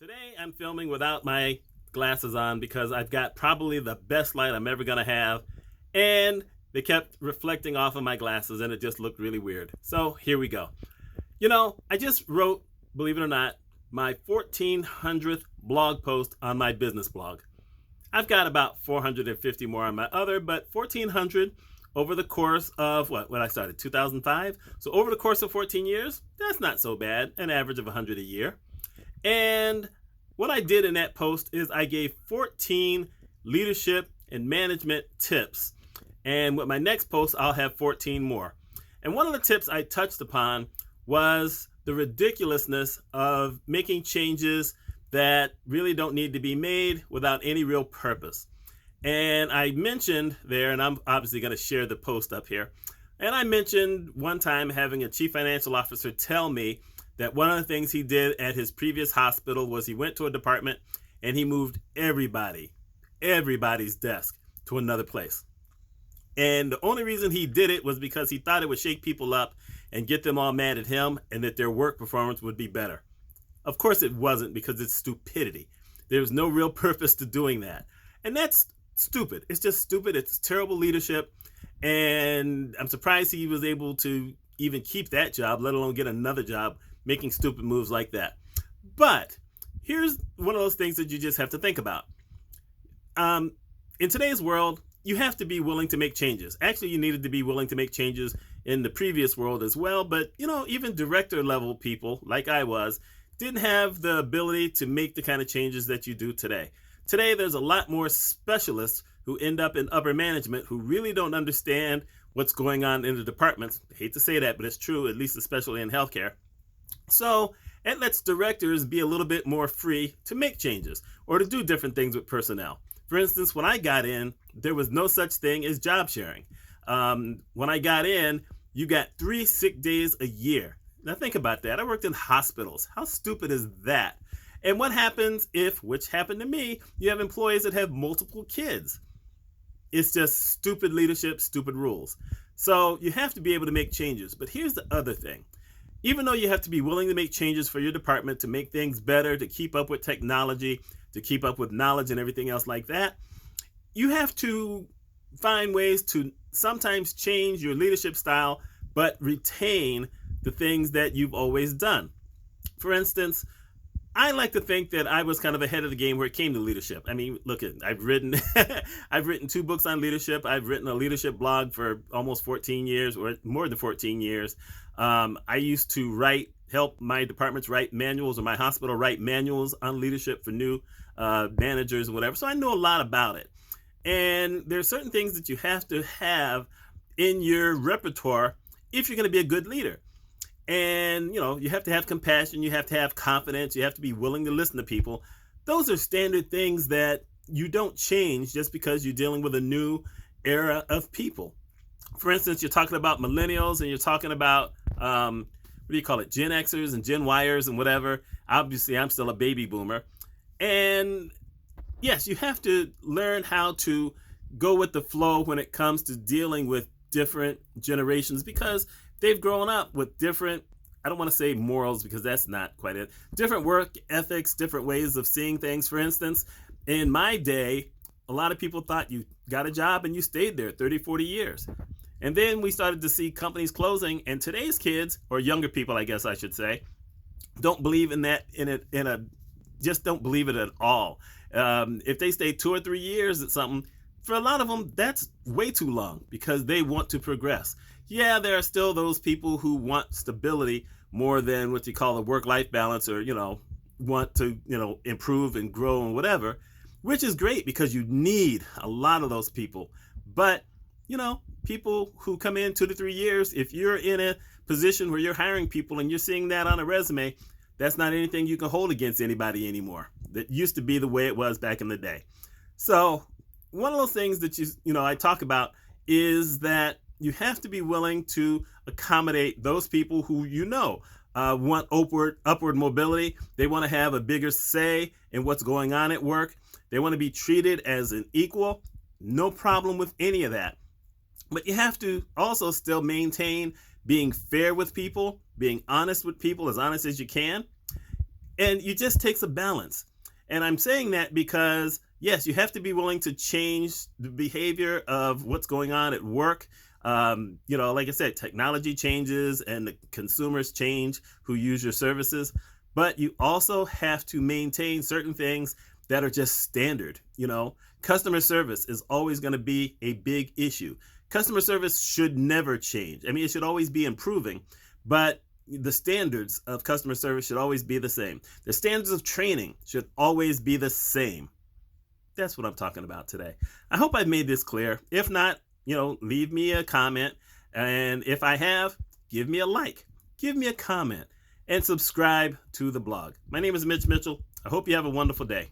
Today I'm filming without my glasses on because I've got probably the best light I'm ever going to have, and they kept reflecting off of my glasses and it just looked really weird. So here we go. I just wrote, believe it or not, my 1400th blog post on my business blog. I've got about 450 more on my other, but 1400 over the course of when I started, 2005. So over the course of 14 years, that's not so bad, an average of 100 a year. And what I did in that post is I gave 14 leadership and management tips. And with my next post, I'll have 14 more. And one of the tips I touched upon was the ridiculousness of making changes that really don't need to be made without any real purpose. And I mentioned there, and I'm obviously going to share the post up here, and I mentioned one time having a chief financial officer tell me that one of the things he did at his previous hospital was he went to a department and he moved everybody's desk to another place. And the only reason he did it was because he thought it would shake people up and get them all mad at him and that their work performance would be better. Of course it wasn't, because it's stupidity. There's no real purpose to doing that. And that's stupid. It's just stupid. It's terrible leadership. And I'm surprised he was able to even keep that job, let alone get another job making stupid moves like that. But here's one of those things that you just have to think about. In today's world, you have to be willing to make changes. Actually, you needed to be willing to make changes in the previous world as well. But, even director level people like I was didn't have the ability to make the kind of changes that you do today. Today, there's a lot more specialists who end up in upper management who really don't understand what's going on in the departments. I hate to say that, but it's true, at least especially in healthcare. So it lets directors be a little bit more free to make changes or to do different things with personnel. For instance, when I got in, there was no such thing as job sharing. When I got in, you got 3 sick days a year. Now think about that. I worked in hospitals. How stupid is that? And what happens if, which happened to me, you have employees that have multiple kids? It's just stupid leadership, stupid rules. So you have to be able to make changes. But here's the other thing. Even though you have to be willing to make changes for your department to make things better, to keep up with technology, to keep up with knowledge and everything else like that, you have to find ways to sometimes change your leadership style, but retain the things that you've always done. For instance, I like to think that I was kind of ahead of the game where it came to leadership. I mean, look, I've written I've written 2 books on leadership. I've written a leadership blog for almost 14 years, or more than 14 years. I used to help my departments write manuals, or my hospital write manuals on leadership for new managers and whatever. So I know a lot about it. And there are certain things that you have to have in your repertoire if you're going to be a good leader. And, you have to have compassion, you have to have confidence, you have to be willing to listen to people. Those are standard things that you don't change just because you're dealing with a new era of people. For instance, you're talking about millennials and you're talking about, Gen Xers and Gen Yers and whatever. Obviously, I'm still a baby boomer. And yes, you have to learn how to go with the flow when it comes to dealing with different generations, because they've grown up with different, I don't want to say morals because that's not quite it, different work ethics, different ways of seeing things. For instance, in my day, a lot of people thought you got a job and you stayed there 30, 40 years. And then we started to see companies closing, and today's kids, or younger people, I guess I should say, don't believe in that, just don't believe it at all. If they stay 2 or 3 years at something, for a lot of them, that's way too long because they want to progress. Yeah, there are still those people who want stability more than what you call a work-life balance, or, want to, improve and grow and whatever, which is great because you need a lot of those people. But, people who come in 2 to 3 years, if you're in a position where you're hiring people and you're seeing that on a resume, that's not anything you can hold against anybody anymore. That used to be the way it was back in the day. So one of those things that I talk about is that you have to be willing to accommodate those people who want upward mobility. They want to have a bigger say in what's going on at work. They want to be treated as an equal. No problem with any of that. But you have to also still maintain being fair with people, being honest with people, as honest as you can. And it just takes a balance. And I'm saying that because, yes, you have to be willing to change the behavior of what's going on at work. Like I said, technology changes and the consumers change who use your services. But you also have to maintain certain things that are just standard. Customer service is always going to be a big issue. Customer service should never change. I mean, it should always be improving, but the standards of customer service should always be the same. The standards of training should always be the same. That's what I'm talking about today. I hope I've made this clear. If not, leave me a comment. And if I have, give me a like, give me a comment, and subscribe to the blog. My name is Mitch Mitchell. I hope you have a wonderful day.